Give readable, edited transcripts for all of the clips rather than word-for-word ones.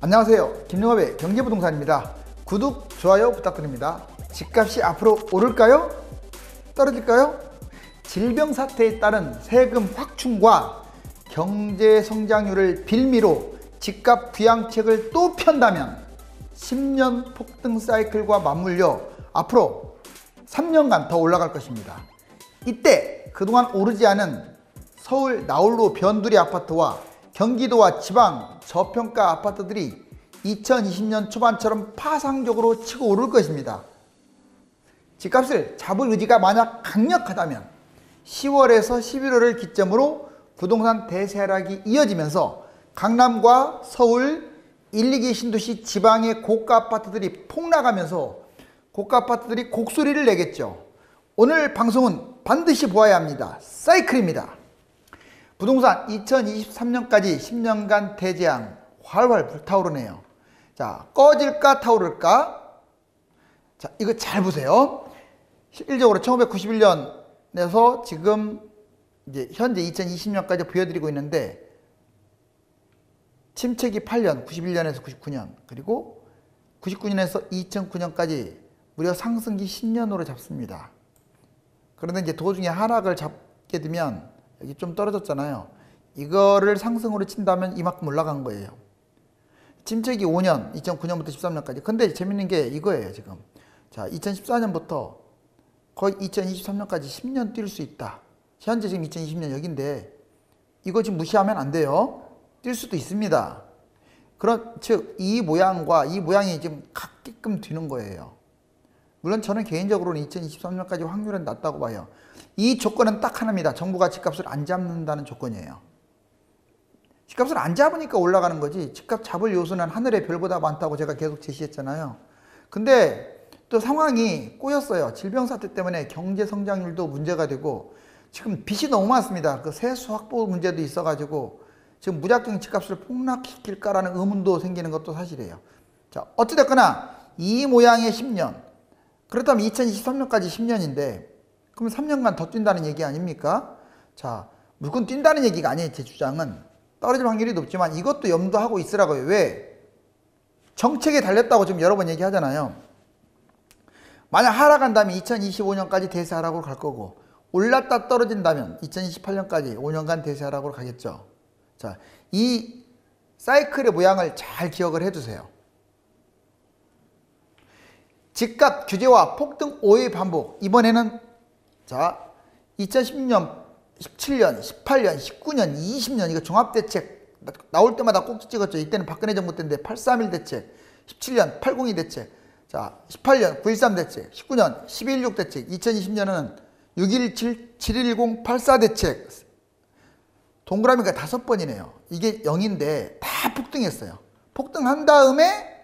안녕하세요. 김영업의 경제부동산입니다. 구독, 좋아요 부탁드립니다. 집값이 앞으로 오를까요? 떨어질까요? 질병 사태에 따른 세금 확충과 경제 성장률을 빌미로 집값 부양책을 또 편다면 10년 폭등 사이클과 맞물려 앞으로 3년간 더 올라갈 것입니다. 이때 그동안 오르지 않은 서울 나홀로 변두리 아파트와 경기도와 지방 저평가 아파트들이 2020년 초반처럼 파상적으로 치고 오를 것입니다. 집값을 잡을 의지가 만약 강력하다면 10월에서 11월을 기점으로 부동산 대세하락이 이어지면서 강남과 서울 1, 2기 신도시 지방의 고가 아파트들이 폭락하면서 고가 아파트들이 곡소리를 내겠죠. 오늘 방송은 반드시 보아야 합니다. 사이클입니다. 부동산 2023년까지 10년간 대재앙 활활 불타오르네요. 자, 꺼질까 타오를까? 자, 이거 잘 보세요. 실질적으로 1991년에서 지금 이제 현재 2020년까지 보여드리고 있는데 침체기 8년, 91년에서 99년, 그리고 99년에서 2009년까지 무려 상승기 10년으로 잡습니다. 그런데 이제 도중에 하락을 잡게 되면 여기 좀 떨어졌잖아요. 이거를 상승으로 친다면 이만큼 올라간 거예요. 침체기 5년, 2009년부터 13년까지. 근데 재밌는 게 이거예요, 지금. 자, 2014년부터 거의 2023년까지 10년 뛸 수 있다. 현재 지금 2020년 여기인데 이거 지금 무시하면 안 돼요. 뛸 수도 있습니다. 즉, 이 모양과 이 모양이 지금 같게끔 뒤는 거예요. 물론 저는 개인적으로는 2023년까지 확률은 낮다고 봐요. 이 조건은 딱 하나입니다. 정부가 집값을 안 잡는다는 조건이에요. 집값을 안 잡으니까 올라가는 거지, 집값 잡을 요소는 하늘의 별보다 많다고 제가 계속 제시했잖아요. 근데 또 상황이 꼬였어요. 질병 사태 때문에 경제 성장률도 문제가 되고 지금 빚이 너무 많습니다. 그 세수 확보 문제도 있어가지고 지금 무작정 집값을 폭락시킬까라는 의문도 생기는 것도 사실이에요. 자, 어찌됐거나 이 모양의 10년, 그렇다면 2023년까지 10년인데 그럼 3년간 더 뛴다는 얘기 아닙니까? 자, 무조건 뛴다는 얘기가 아니에요. 제 주장은 떨어질 확률이 높지만 이것도 염두하고 있으라고요. 왜? 정책에 달렸다고 지금 여러 번 얘기하잖아요. 만약 하락한다면 2025년까지 대세하락으로 갈 거고, 올랐다 떨어진다면 2028년까지 5년간 대세하락으로 가겠죠. 자, 이 사이클의 모양을 잘 기억을 해두세요. 집값 규제와 폭등 5의 반복. 이번에는 자, 2016년, 17년, 18년, 19년, 20년 이거 종합대책 나올 때마다 꼭지 찍었죠. 이때는 박근혜 정부 때인데 831 대책, 17년 802 대책, 자 18년 913 대책, 19년 1216 대책, 2020년은 617, 710, 84 대책. 동그라미가 5번이네요. 이게 0인데 다 폭등했어요. 폭등한 다음에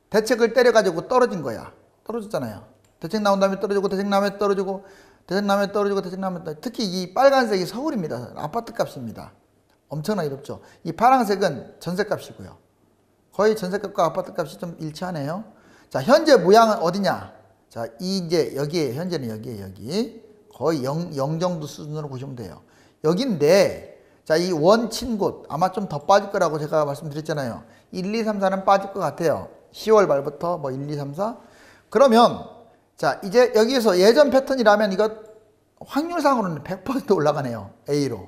대책을 때려가지고 떨어진 거야. 떨어졌잖아요. 대책 나온 다음에 떨어지고, 대책 나오면 떨어지고, 대책 나오면 떨어지고, 대책 나오면 떨어지고. 특히 이 빨간색이 서울입니다. 아파트 값입니다. 엄청나게 높죠. 이 파란색은 전세 값이고요. 거의 전세 값과 아파트 값이 좀 일치하네요. 자, 현재 모양은 어디냐? 자, 이제 여기에, 현재는 여기에, 여기. 거의 0 정도 수준으로 보시면 돼요. 여긴데, 자, 이 원친 곳, 아마 좀 더 빠질 거라고 제가 말씀드렸잖아요. 1, 2, 3, 4는 빠질 것 같아요. 10월 말부터 뭐 1, 2, 3, 4. 그러면 자, 이제 여기에서 예전 패턴이라면 이거 확률상으로는 100% 올라가네요. A로.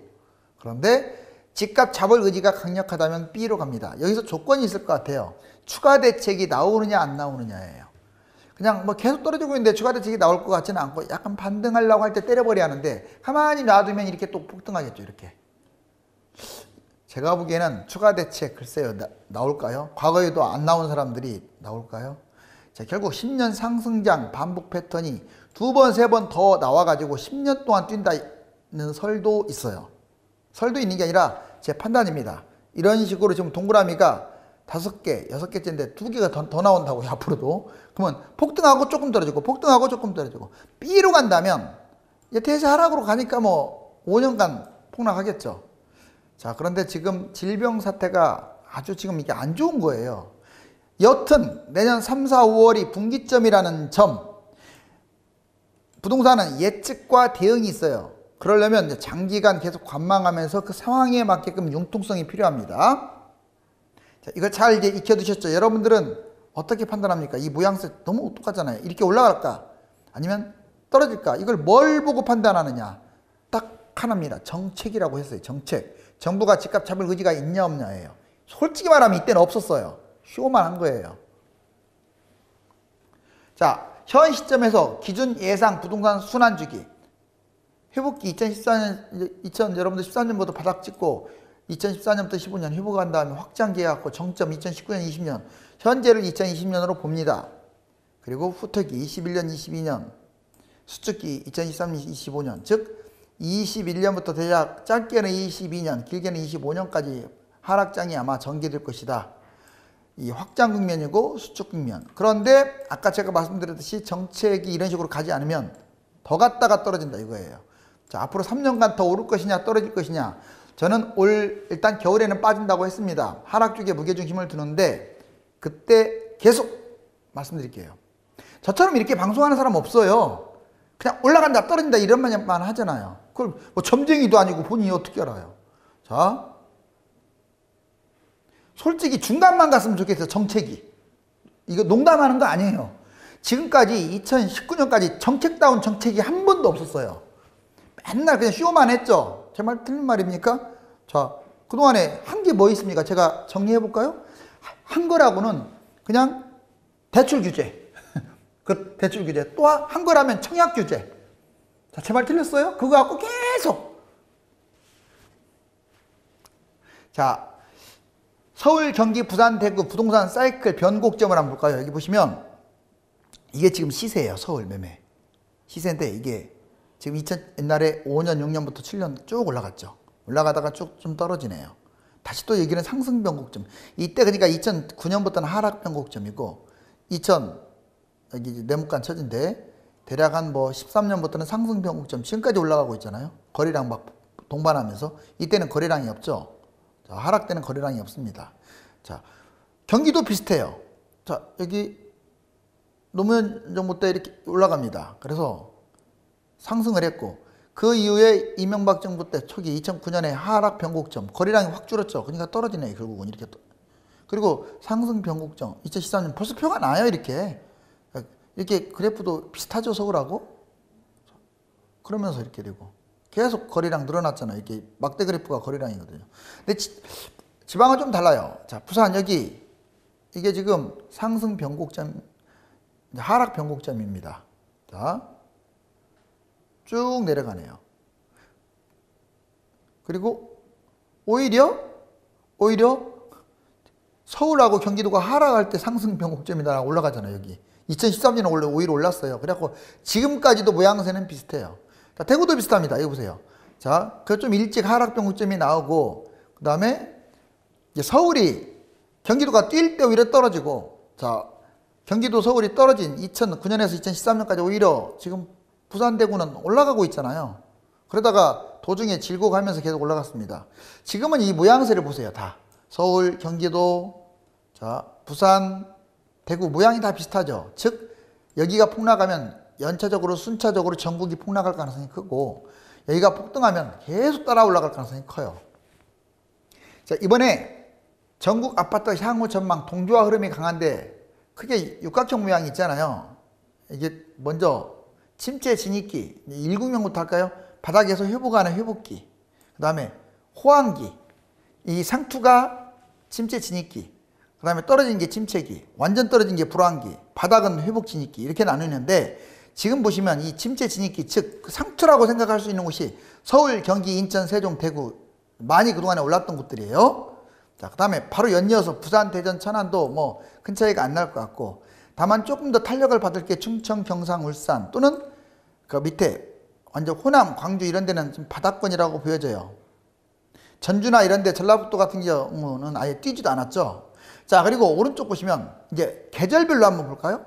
그런데 집값 잡을 의지가 강력하다면 B로 갑니다. 여기서 조건이 있을 것 같아요. 추가 대책이 나오느냐 안 나오느냐예요. 그냥 뭐 계속 떨어지고 있는데 추가 대책이 나올 것 같지는 않고 약간 반등하려고 할 때 때려버려야 하는데 가만히 놔두면 이렇게 또 폭등하겠죠. 이렇게. 제가 보기에는 추가 대책 글쎄요 나올까요? 과거에도 안 나온 사람들이 나올까요? 자, 결국 10년 상승장 반복 패턴이 2번, 3번 더 나와가지고 10년 동안 뛴다는 설도 있어요. 설도 있는 게 아니라 제 판단입니다. 이런 식으로 지금 동그라미가 5개, 6개째인데 2개가 더 나온다고요, 앞으로도. 그러면 폭등하고 조금 떨어지고, 폭등하고 조금 떨어지고. B로 간다면, 대세 하락으로 가니까 뭐 5년간 폭락하겠죠. 자, 그런데 지금 질병 사태가 아주 지금 이게 안 좋은 거예요. 여튼 내년 3, 4, 5월이 분기점이라는 점, 부동산은 예측과 대응이 있어요. 그러려면 장기간 계속 관망하면서 그 상황에 맞게끔 융통성이 필요합니다. 자, 이걸 잘 이제 익혀두셨죠? 여러분들은 어떻게 판단합니까? 이 모양새 너무 똑같잖아요. 이렇게 올라갈까? 아니면 떨어질까? 이걸 뭘 보고 판단하느냐? 딱 하나입니다. 정책이라고 했어요. 정책. 정부가 집값 잡을 의지가 있냐 없냐예요. 솔직히 말하면 이때는 없었어요. 쇼만 한 거예요. 자, 현 시점에서 기준 예상 부동산 순환 주기. 회복기 2014년, 여러분들 13년부터 바닥 찍고 2014년부터 15년 회복한 다음에 확장 계약하고 정점 2019년, 20년. 현재를 2020년으로 봅니다. 그리고 후퇴기 21년, 22년. 수축기 2023년, 25년. 즉 21년부터 대략 짧게는 22년, 길게는 25년까지 하락장이 아마 전개될 것이다. 이 확장 국면이고 수축 국면. 그런데 아까 제가 말씀드렸듯이 정책이 이런 식으로 가지 않으면 더 갔다가 떨어진다 이거예요. 자, 앞으로 3년간 더 오를 것이냐 떨어질 것이냐. 저는 일단 겨울에는 빠진다고 했습니다. 하락 쪽에 무게중심을 두는데 그때 계속 말씀드릴게요. 저처럼 이렇게 방송하는 사람 없어요. 그냥 올라간다 떨어진다 이런 말만 하잖아요. 그걸 뭐 점쟁이도 아니고 본인이 어떻게 알아요. 자, 솔직히 중간만 갔으면 좋겠어요. 정책이. 이거 농담하는 거 아니에요. 지금까지 2019년까지 정책다운 정책이 한 번도 없었어요. 맨날 그냥 쇼만 했죠. 제 말 틀린 말입니까? 자, 그동안에 한 게 뭐 있습니까? 제가 정리해 볼까요? 한 거라고는 그냥 대출 규제. 그 대출 규제. 또 한 거라면 청약 규제. 자, 제 말 틀렸어요? 그거 갖고 계속. 자, 서울, 경기, 부산, 대구 부동산 사이클 변곡점을 한번 볼까요? 여기 보시면 이게 지금 시세예요. 서울 매매. 시세인데 이게 지금 옛날에 5년, 6년부터 7년 쭉 올라갔죠. 올라가다가 쭉 좀 떨어지네요. 다시 또 여기는 상승 변곡점. 이때 그러니까 2009년부터는 하락 변곡점이고 여기 네모칸 처진데 대략 한 뭐 13년부터는 상승 변곡점. 지금까지 올라가고 있잖아요. 거래량 막 동반하면서 이때는 거래량이 없죠. 자, 하락 때는 거래량이 없습니다. 자, 경기도 비슷해요. 자, 여기 노무현 정부 때 이렇게 올라갑니다. 그래서 상승을 했고 그 이후에 이명박 정부 때 초기 2009년에 하락 변곡점 거래량이 확 줄었죠. 그러니까 떨어지네 결국은 이렇게. 그리고 상승 변곡점 2013년 벌써 표가 나요. 이렇게 그래프도 비슷하죠. 서울하고. 그러면서 이렇게 되고 계속 거래량 늘어났잖아요. 이게 막대 그래프가 거래량이거든요. 근데 지방은 좀 달라요. 자, 부산 여기 이게 지금 상승 변곡점, 하락 변곡점입니다. 자, 쭉 내려가네요. 그리고 오히려 서울하고 경기도가 하락할 때 상승 변곡점이다 올라가잖아요. 여기 2013년에 원래 오히려 올랐어요. 그래갖고 지금까지도 모양새는 비슷해요. 자, 대구도 비슷합니다. 이거 보세요. 자, 그 좀 일찍 하락 변곡점이 나오고 그 다음에 서울이 경기도가 뛸 때 오히려 떨어지고, 자, 경기도 서울이 떨어진 2009년에서 2013년까지 오히려 지금 부산 대구는 올라가고 있잖아요. 그러다가 도중에 질고 가면서 계속 올라갔습니다. 지금은 이 모양새를 보세요. 다 서울, 경기도, 자, 부산, 대구 모양이 다 비슷하죠. 즉 여기가 폭락하면 연차적으로 순차적으로 전국이 폭락할 가능성이 크고 여기가 폭등하면 계속 따라 올라갈 가능성이 커요. 자, 이번에 전국 아파트 향후 전망 동조화 흐름이 강한데 크게 육각형 모양이 있잖아요. 이게 먼저 침체 진입기 1국면부터 할까요? 바닥에서 회복하는 회복기, 그 다음에 호황기, 이 상투가 침체 진입기, 그 다음에 떨어진 게 침체기, 완전 떨어진 게 불황기, 바닥은 회복 진입기 이렇게 나누는데 지금 보시면 이 침체 진입기 즉 상투라고 생각할 수 있는 곳이 서울, 경기, 인천, 세종, 대구 많이 그동안에 올랐던 곳들이에요. 자, 그 다음에 바로 연이어서 부산, 대전, 천안도 뭐 큰 차이가 안 날 것 같고 다만 조금 더 탄력을 받을 게 충청, 경상, 울산 또는 그 밑에 완전 호남, 광주 이런 데는 좀 바닥권이라고 보여져요. 전주나 이런 데 전라북도 같은 경우는 아예 뛰지도 않았죠. 자, 그리고 오른쪽 보시면 이제 계절별로 한번 볼까요?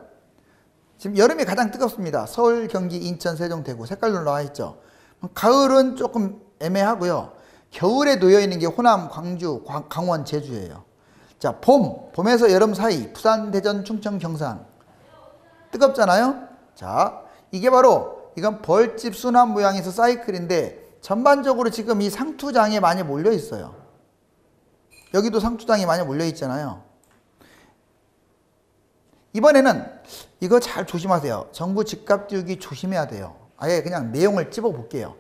지금 여름이 가장 뜨겁습니다. 서울, 경기, 인천, 세종, 대구 색깔로 나와 있죠. 가을은 조금 애매하고요. 겨울에 놓여 있는 게 호남, 광주, 강원, 제주예요. 자, 봄에서 여름 사이 부산, 대전, 충청, 경상 뜨겁잖아요. 자, 이게 바로 이건 벌집 순환 모양에서 사이클인데 전반적으로 지금 이 상투장에 많이 몰려 있어요. 여기도 상투장이 많이 몰려 있잖아요. 이번에는 이거 잘 조심하세요. 정부 집값 띄우기 조심해야 돼요. 아예 그냥 내용을 찝어 볼게요.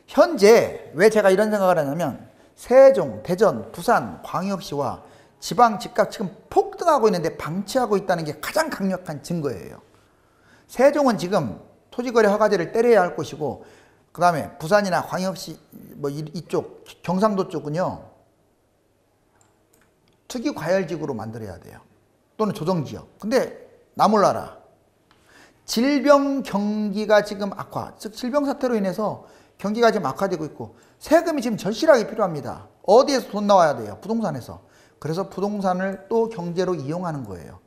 현재 왜 제가 이런 생각을 하냐면 세종, 대전, 부산, 광역시와 지방 집값 지금 폭등하고 있는데 방치하고 있다는 게 가장 강력한 증거예요. 세종은 지금 토지거래 허가제를 때려야 할 곳이고, 그 다음에 부산이나 광역시 뭐 이쪽 경상도 쪽은요 투기과열지구로 만들어야 돼요. 또는 조정지역. 근데 나 몰라라, 질병 경기가 지금 악화, 즉 질병 사태로 인해서 경기가 지금 악화되고 있고 세금이 지금 절실하게 필요합니다. 어디에서 돈 나와야 돼요? 부동산에서. 그래서 부동산을 또 경제로 이용하는 거예요.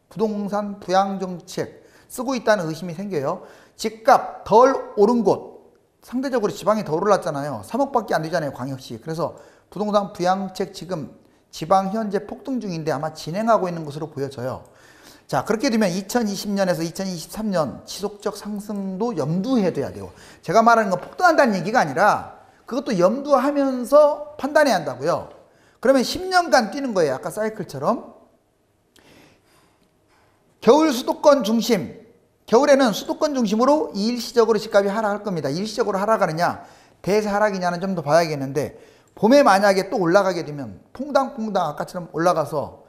부동산 부양정책 쓰고 있다는 의심이 생겨요. 집값 덜 오른 곳, 상대적으로 지방이 더 올랐잖아요. 3억밖에 안 되잖아요, 광역시. 그래서 부동산 부양책 지금 지방 현재 폭등 중인데 아마 진행하고 있는 것으로 보여져요. 자, 그렇게 되면 2020년에서 2023년 지속적 상승도 염두해 둬야 돼요. 제가 말하는 건 폭등한다는 얘기가 아니라 그것도 염두하면서 판단해야 한다고요. 그러면 10년간 뛰는 거예요. 아까 사이클처럼. 겨울 수도권 중심, 겨울에는 수도권 중심으로 일시적으로 집값이 하락할 겁니다. 일시적으로 하락하느냐 대하락이냐는 좀 더 봐야겠는데, 봄에 만약에 또 올라가게 되면 퐁당퐁당 아까처럼 올라가서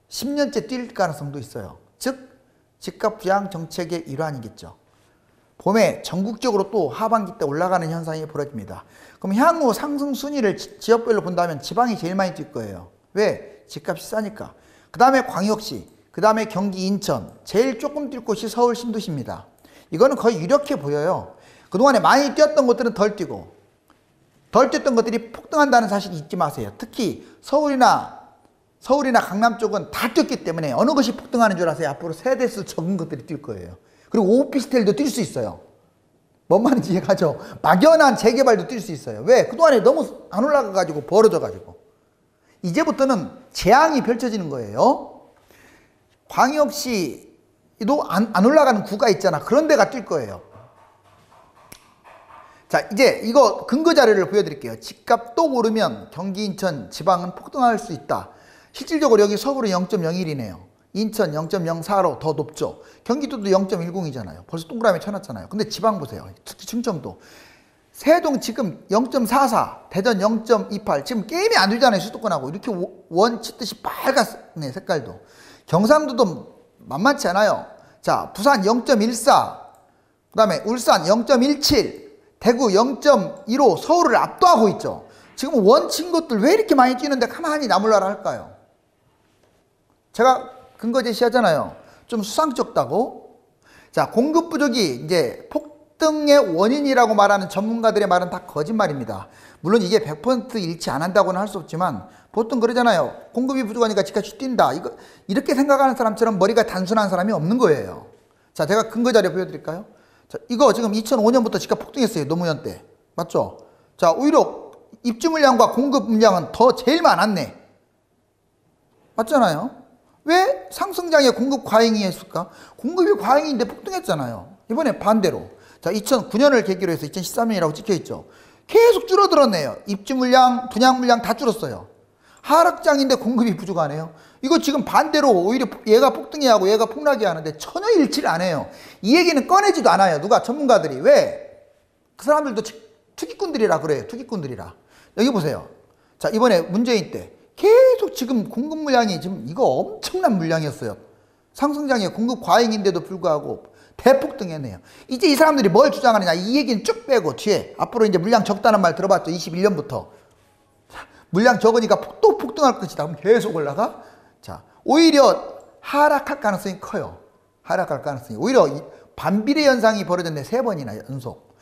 10년째 뛸 가능성도 있어요. 즉 집값 부양 정책의 일환이겠죠. 봄에 전국적으로 또 하반기 때 올라가는 현상이 벌어집니다. 그럼 향후 상승 순위를 지역별로 본다면 지방이 제일 많이 뛸 거예요. 왜? 집값이 싸니까. 그 다음에 광역시, 그 다음에 경기, 인천, 제일 조금 뛸 곳이 서울, 신도시입니다. 이거는 거의 유력해 보여요. 그동안에 많이 뛰었던 곳들은 덜 뛰고 덜 뛰었던 것들이 폭등한다는 사실 잊지 마세요. 특히 서울이나 강남 쪽은 다 뛰었기 때문에 어느 것이 폭등하는 줄 아세요? 앞으로 세대수 적은 것들이 뛸 거예요. 그리고 오피스텔도 뛸 수 있어요. 뭔 말인지 이해가죠? 막연한 재개발도 뛸 수 있어요. 왜? 그동안에 너무 안 올라가가지고 벌어져가지고. 이제부터는 재앙이 펼쳐지는 거예요. 광역시도 안 올라가는 구가 있잖아. 그런 데가 뛸 거예요. 자, 이제 이거 근거 자료를 보여드릴게요. 집값 또 오르면 경기, 인천, 지방은 폭등할 수 있다. 실질적으로 여기 서울은 0.01이네요. 인천 0.04로 더 높죠. 경기도도 0.10이잖아요. 벌써 동그라미 쳐놨잖아요. 근데 지방 보세요. 특히 충청도. 세동 지금 0.44, 대전 0.28. 지금 게임이 안 되잖아요. 수도권하고. 이렇게 원 치듯이 빨갛네, 색깔도. 경상도도 만만치 않아요. 자, 부산 0.14, 그 다음에 울산 0.17, 대구 0.15, 서울을 압도하고 있죠. 지금 원 친 것들 왜 이렇게 많이 뛰는데 가만히 나몰라라 할까요? 제가 근거 제시하잖아요. 좀 수상쩍다고. 자, 공급 부족이 이제 폭등의 원인이라고 말하는 전문가들의 말은 다 거짓말입니다. 물론 이게 100% 일치 안 한다고는 할 수 없지만 보통 그러잖아요. 공급이 부족하니까 집값이 뛴다. 이렇게 생각하는 사람처럼 머리가 단순한 사람이 없는 거예요. 자, 제가 근거 자료 보여드릴까요? 자, 이거 지금 2005년부터 집값 폭등했어요. 노무현 때. 맞죠? 자, 오히려 입주 물량과 공급 물량은 더 제일 많았네. 맞잖아요? 왜 상승장에 공급 과잉이 했을까? 공급이 과잉인데 폭등했잖아요. 이번에 반대로. 자, 2009년을 계기로 해서 2013년이라고 찍혀있죠. 계속 줄어들었네요. 입주 물량, 분양 물량 다 줄었어요. 하락장인데 공급이 부족하네요. 이거 지금 반대로 오히려 얘가 폭등해야 하고 얘가 폭락해야 하는데 전혀 일치를 안 해요. 이 얘기는 꺼내지도 않아요. 누가 전문가들이. 왜? 그 사람들도 투기꾼들이라 그래요. 투기꾼들이라. 여기 보세요. 자, 이번에 문재인 때 계속 지금 공급 물량이 지금 이거 엄청난 물량이었어요. 상승장에 공급 과잉인데도 불구하고 대폭등했네요. 이제 이 사람들이 뭘 주장하느냐, 이 얘기는 쭉 빼고 뒤에 앞으로 이제 물량 적다는 말 들어봤죠. 21년부터 물량 적으니까 또 폭등할 것이다. 그럼 계속 올라가. 자, 오히려 하락할 가능성이 커요. 하락할 가능성이. 오히려 반비례 현상이 벌어졌네. 3번이나 연속.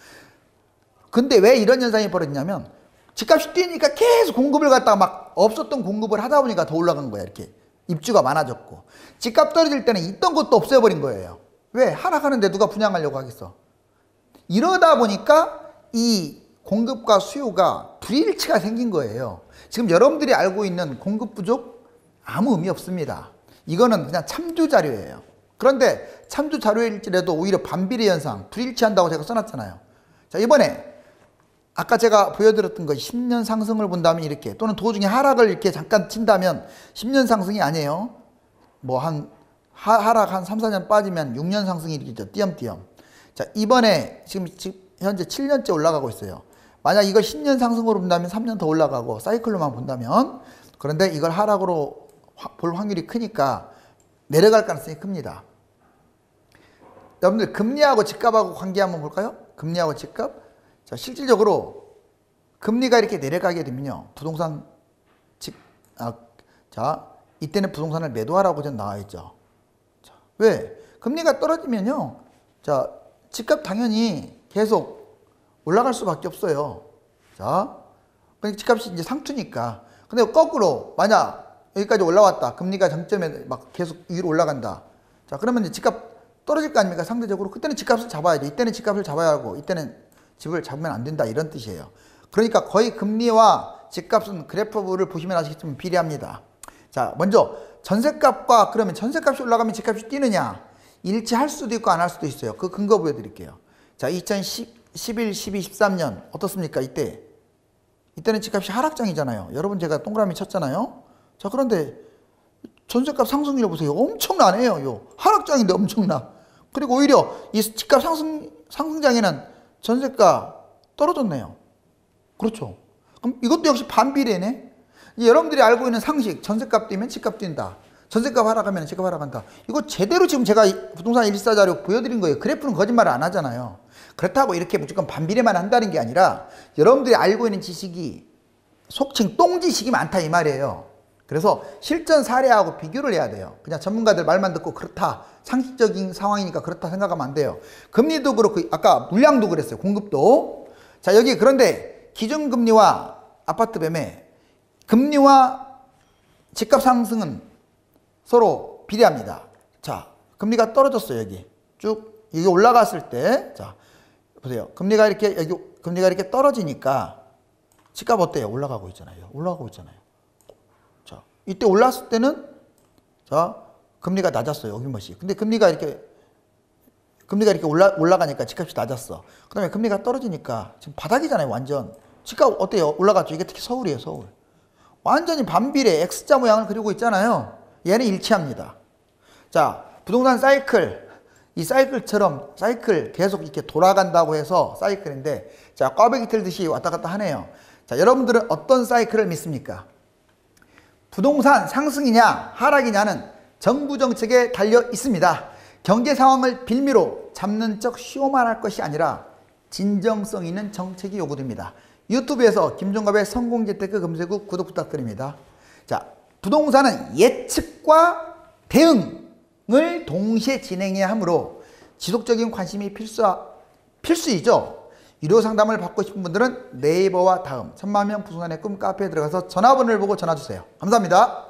근데 왜 이런 현상이 벌어졌냐면 집값이 뛰니까 계속 공급을 갖다가 막 없었던 공급을 하다 보니까 더 올라간 거야. 이렇게 입주가 많아졌고, 집값 떨어질 때는 있던 것도 없애버린 거예요. 왜? 하락하는데 누가 분양하려고 하겠어. 이러다 보니까 이 공급과 수요가 불일치가 생긴 거예요. 지금 여러분들이 알고 있는 공급 부족 아무 의미 없습니다. 이거는 그냥 참조 자료예요. 그런데 참조 자료일지라도 오히려 반비례 현상, 불일치한다고 제가 써놨잖아요. 자, 이번에 아까 제가 보여드렸던 거 10년 상승을 본다면 이렇게, 또는 도중에 하락을 이렇게 잠깐 친다면 10년 상승이 아니에요. 뭐 하락 한 3, 4년 빠지면 6년 상승이 이렇게 띄엄띄엄. 자, 이번에 지금 현재 7년째 올라가고 있어요. 만약 이걸 10년 상승으로 본다면 3년 더 올라가고, 사이클로만 본다면. 그런데 이걸 하락으로 볼 확률이 크니까 내려갈 가능성이 큽니다. 여러분들 금리하고 집값하고 관계 한번 볼까요? 금리하고 집값. 자, 실질적으로 금리가 이렇게 내려가게 되면요, 부동산 자, 이때는 부동산을 매도하라고 전 나와 있죠. 자, 왜? 금리가 떨어지면요, 자, 집값 당연히 계속 올라갈 수밖에 없어요. 자, 그러니까 집값이 이제 상투니까. 근데 거꾸로 만약 여기까지 올라왔다, 금리가 정점에 막 계속 위로 올라간다. 자, 그러면 이제 집값 떨어질 거 아닙니까? 상대적으로. 그때는 집값을 잡아야 돼. 이때는 집값을 잡아야 하고, 이때는 집을 잡으면 안 된다, 이런 뜻이에요. 그러니까 거의 금리와 집값은 그래프를 보시면 아시겠지만 비례합니다. 자, 먼저 전셋값과, 그러면 전셋값이 올라가면 집값이 뛰느냐? 일치할 수도 있고 안 할 수도 있어요. 그 근거 보여드릴게요. 자, 2011, 12, 13년 어떻습니까? 이때는 집값이 하락장이잖아요. 여러분, 제가 동그라미 쳤잖아요. 자, 그런데 전셋값 상승률 보세요. 엄청나네요. 하락장인데 엄청나. 그리고 오히려 이 집값 상승장에는 전셋값 떨어졌네요. 그렇죠. 그럼 이것도 역시 반비례네. 여러분들이 알고 있는 상식, 전셋값 뛰면 집값 뛴다, 전셋값 하락하면 집값 하락한다. 이거 제대로 지금 제가 부동산 114자료 보여드린 거예요. 그래프는 거짓말을 안 하잖아요. 그렇다고 이렇게 무조건 반비례만 한다는 게 아니라 여러분들이 알고 있는 지식이 속칭 똥지식이 많다, 이 말이에요. 그래서 실전 사례하고 비교를 해야 돼요. 그냥 전문가들 말만 듣고 그렇다, 상식적인 상황이니까 그렇다 생각하면 안 돼요. 금리도 그렇고 아까 물량도 그랬어요. 공급도. 자, 여기 그런데 기준금리와 아파트 매매, 금리와 집값 상승은 서로 비례합니다. 자, 금리가 떨어졌어요. 여기 쭉 이게 올라갔을 때, 자 보세요. 금리가 이렇게 떨어지니까 집값 어때요? 올라가고 있잖아요. 올라가고 있잖아요. 자, 이때 올랐을 때는, 자, 금리가 낮았어요. 어김없이. 근데 금리가 이렇게 올라가니까 집값이 낮았어. 그 다음에 금리가 떨어지니까 지금 바닥이잖아요. 완전. 집값 어때요? 올라갔죠. 이게 특히 서울이에요. 서울. 완전히 반비례 X자 모양을 그리고 있잖아요. 얘는 일치합니다. 자, 부동산 사이클, 이 사이클처럼 사이클 계속 이렇게 돌아간다고 해서 사이클인데, 자, 꽈배기 틀듯이 왔다 갔다 하네요. 자, 여러분들은 어떤 사이클을 믿습니까? 부동산 상승이냐 하락이냐는 정부 정책에 달려 있습니다. 경제 상황을 빌미로 잡는 척 쇼만 할 것이 아니라 진정성 있는 정책이 요구됩니다. 유튜브에서 김종갑의 성공재테크 검색 후 구독 부탁드립니다. 자, 부동산은 예측과 대응을 동시에 진행해야 하므로 지속적인 관심이 필수이죠. 유료 상담을 받고 싶은 분들은 네이버와 다음 10,000명 부동산의 꿈 카페에 들어가서 전화번호를 보고 전화 주세요. 감사합니다.